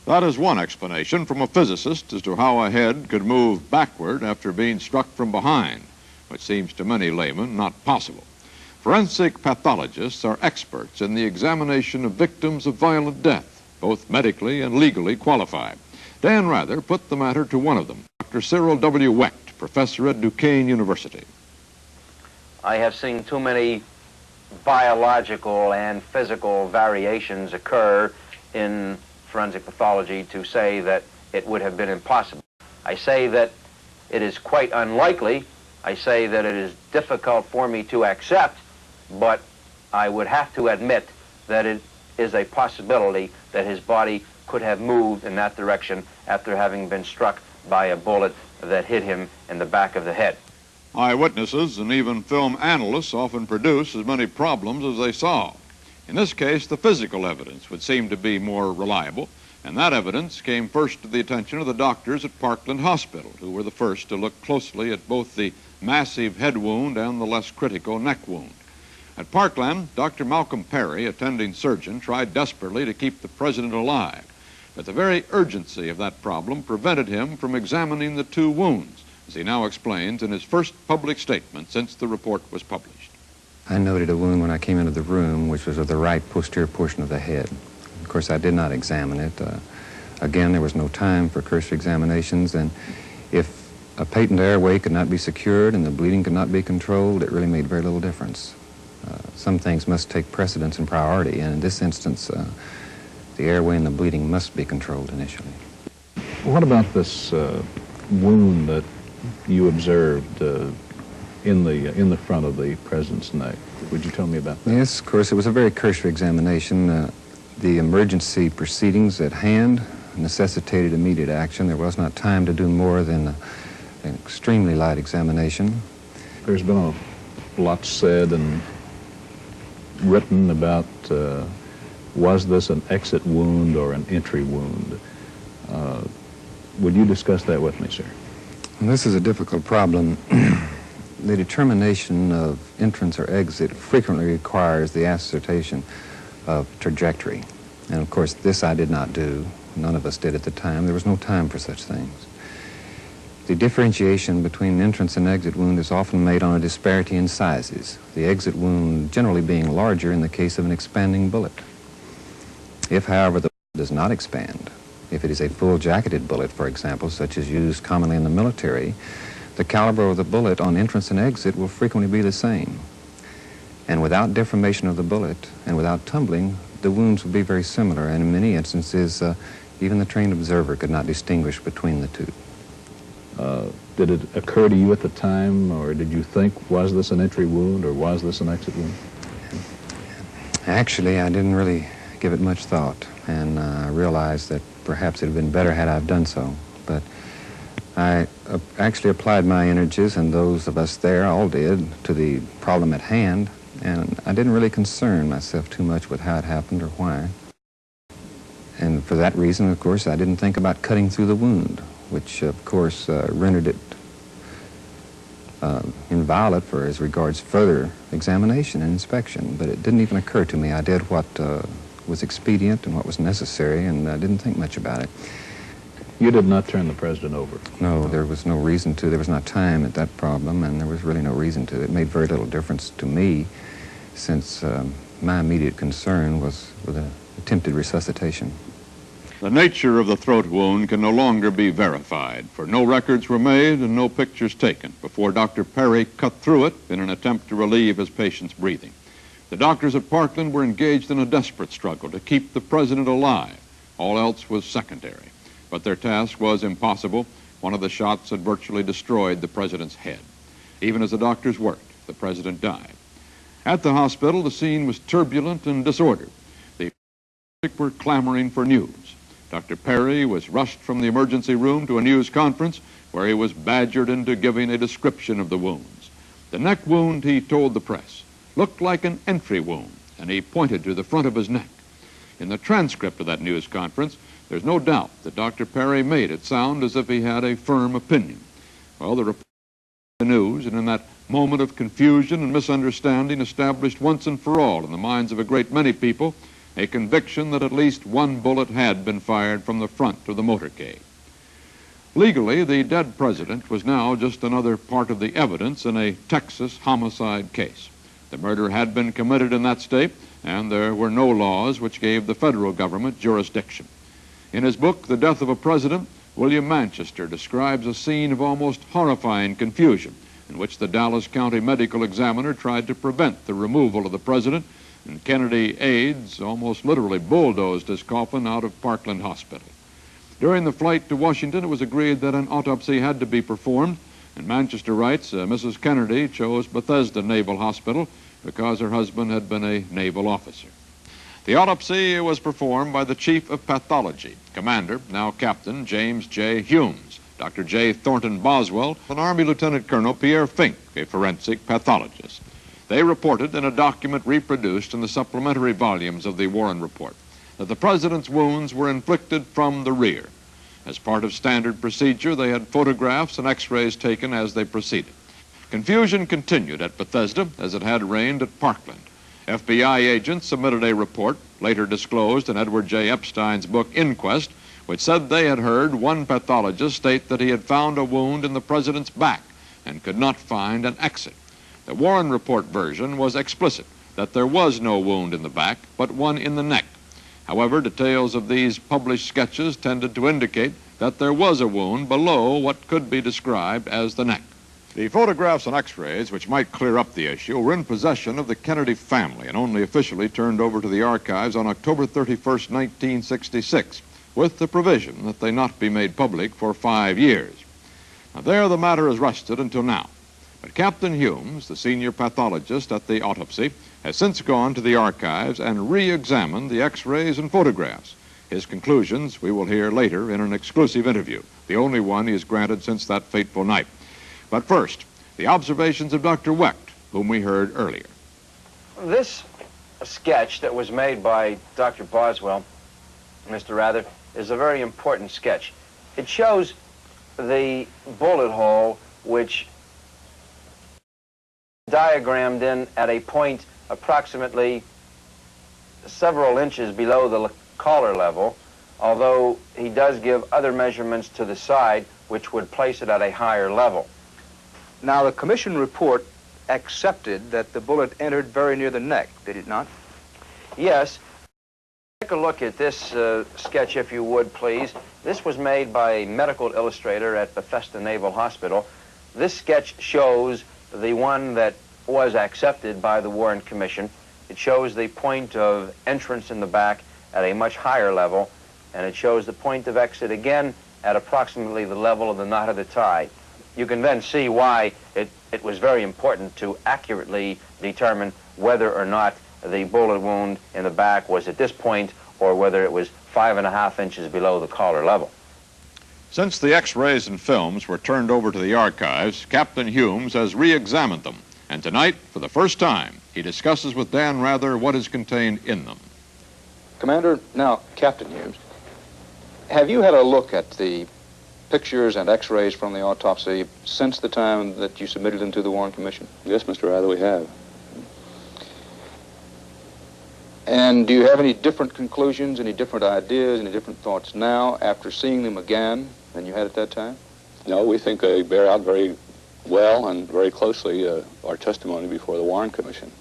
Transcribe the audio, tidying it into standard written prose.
That is one explanation from a physicist as to how a head could move backward after being struck from behind, which seems to many laymen not possible. Forensic pathologists are experts in the examination of victims of violent death, both medically and legally qualified. Dan Rather put the matter to one of them, Dr. Cyril W. Wecht, professor at Duquesne University. I have seen too many biological and physical variations occur in forensic pathology to say that it would have been impossible. I say that it is quite unlikely. I say that it is difficult for me to accept, but I would have to admit that it is a possibility that his body could have moved in that direction after having been struck by a bullet that hit him in the back of the head. Eyewitnesses and even film analysts often produce as many problems as they solve. In this case, the physical evidence would seem to be more reliable, and that evidence came first to the attention of the doctors at Parkland Hospital, who were the first to look closely at both the massive head wound and the less critical neck wound. At Parkland, Dr. Malcolm Perry, attending surgeon, tried desperately to keep the president alive, but the very urgency of that problem prevented him from examining the two wounds, as he now explains in his first public statement since the report was published. I noted a wound when I came into the room, which was of the right posterior portion of the head. Of course, I did not examine it. Again, there was no time for cursory examinations, and if a patent airway could not be secured and the bleeding could not be controlled, it really made very little difference. Some things must take precedence and priority, and in this instance, the airway and the bleeding must be controlled initially. What about this wound that you observed in the front of the president's neck? Would you tell me about that? Yes, of course, it was a very cursory examination. The emergency proceedings at hand necessitated immediate action. There was not time to do more than an extremely light examination. There's been a lot said and written about was this an exit wound or an entry wound? Would you discuss that with me, sir? Well, this is a difficult problem. The determination of entrance or exit frequently requires the ascertain of trajectory. And of course, this I did not do. None of us did at the time. There was no time for such things. The differentiation between entrance and exit wound is often made on a disparity in sizes, the exit wound generally being larger in the case of an expanding bullet. If, however, the bullet does not expand, if it is a full-jacketed bullet, for example, such as used commonly in the military, the caliber of the bullet on entrance and exit will frequently be the same. And without deformation of the bullet and without tumbling, the wounds will be very similar, and in many instances, even the trained observer could not distinguish between the two. Did it occur to you at the time, or did you think, was this an entry wound or was this an exit wound? Actually, I didn't really give it much thought, and I realized that perhaps it would have been better had I have done so. But I actually applied my energies, and those of us there all did, to the problem at hand, and I didn't really concern myself too much with how it happened or why. And for that reason, of course, I didn't think about cutting through the wound, which, of course, rendered it inviolate for as regards further examination and inspection. But it didn't even occur to me. I did what was expedient and what was necessary, and I didn't think much about it. You did not turn the president over? No, there was no reason to. There was not time at that problem, and there was really no reason to. It made very little difference to me, since my immediate concern was with an attempted resuscitation. The nature of the throat wound can no longer be verified, for no records were made and no pictures taken before Dr. Perry cut through it in an attempt to relieve his patient's breathing. The doctors at Parkland were engaged in a desperate struggle to keep the president alive. All else was secondary. But their task was impossible. One of the shots had virtually destroyed the president's head. Even as the doctors worked, the president died. At the hospital, the scene was turbulent and disordered. The public were clamoring for news. Dr. Perry was rushed from the emergency room to a news conference where he was badgered into giving a description of the wounds. The neck wound, he told the press, looked like an entry wound, and he pointed to the front of his neck. In the transcript of that news conference, there's no doubt that Dr. Perry made it sound as if he had a firm opinion. Well, the report of the news, and in that moment of confusion and misunderstanding established once and for all in the minds of a great many people a conviction that at least one bullet had been fired from the front of the motorcade. Legally, the dead president was now just another part of the evidence in a Texas homicide case. The murder had been committed in that state, and there were no laws which gave the federal government jurisdiction. In his book, The Death of a President, William Manchester describes a scene of almost horrifying confusion in which the Dallas County medical examiner tried to prevent the removal of the president, and Kennedy aides almost literally bulldozed his coffin out of Parkland Hospital. During the flight to Washington, it was agreed that an autopsy had to be performed, and Manchester writes, Mrs. Kennedy chose Bethesda Naval Hospital because her husband had been a naval officer. The autopsy was performed by the Chief of Pathology, Commander, now Captain, James J. Humes, Dr. J. Thornton Boswell, and Army Lieutenant Colonel Pierre Fink, a forensic pathologist. They reported in a document reproduced in the supplementary volumes of the Warren Report that the president's wounds were inflicted from the rear. As part of standard procedure, they had photographs and x-rays taken as they proceeded. Confusion continued at Bethesda as it had reigned at Parkland. FBI agents submitted a report, later disclosed in Edward J. Epstein's book Inquest, which said they had heard one pathologist state that he had found a wound in the president's back and could not find an exit. The Warren Report version was explicit that there was no wound in the back, but one in the neck. However, details of these published sketches tended to indicate that there was a wound below what could be described as the neck. The photographs and x-rays, which might clear up the issue, were in possession of the Kennedy family and only officially turned over to the archives on October 31st, 1966, with the provision that they not be made public for 5 years. Now, there the matter has rested until now. But Captain Humes, the senior pathologist at the autopsy, has since gone to the archives and re-examined the x-rays and photographs. His conclusions we will hear later in an exclusive interview, the only one he has granted since that fateful night. But first, the observations of Dr. Wecht, whom we heard earlier. This sketch that was made by Dr. Boswell, Mr. Rather, is a very important sketch. It shows the bullet hole which diagrammed in at a point approximately several inches below the collar level, although he does give other measurements to the side which would place it at a higher level. Now, the commission report accepted that the bullet entered very near the neck, did it not? Yes. Take a look at this sketch, if you would, please. This was made by a medical illustrator at Bethesda Naval Hospital. This sketch shows the one that was accepted by the Warren Commission. It shows the point of entrance in the back at a much higher level, and it shows the point of exit again at approximately the level of the knot of the tie. You can then see why it was very important to accurately determine whether or not the bullet wound in the back was at this point or whether it was 5.5 inches below the collar level. Since the x-rays and films were turned over to the archives, Captain Humes has re-examined them, and tonight, for the first time, he discusses with Dan Rather what is contained in them. Commander, now, Captain Humes, have you had a look at the pictures and x-rays from the autopsy since the time that you submitted them to the Warren Commission? Yes, Mr. Rather, we have. And do you have any different conclusions, any different ideas, any different thoughts now after seeing them again than you had at that time? No, we think they bear out very well and very closely our testimony before the Warren Commission.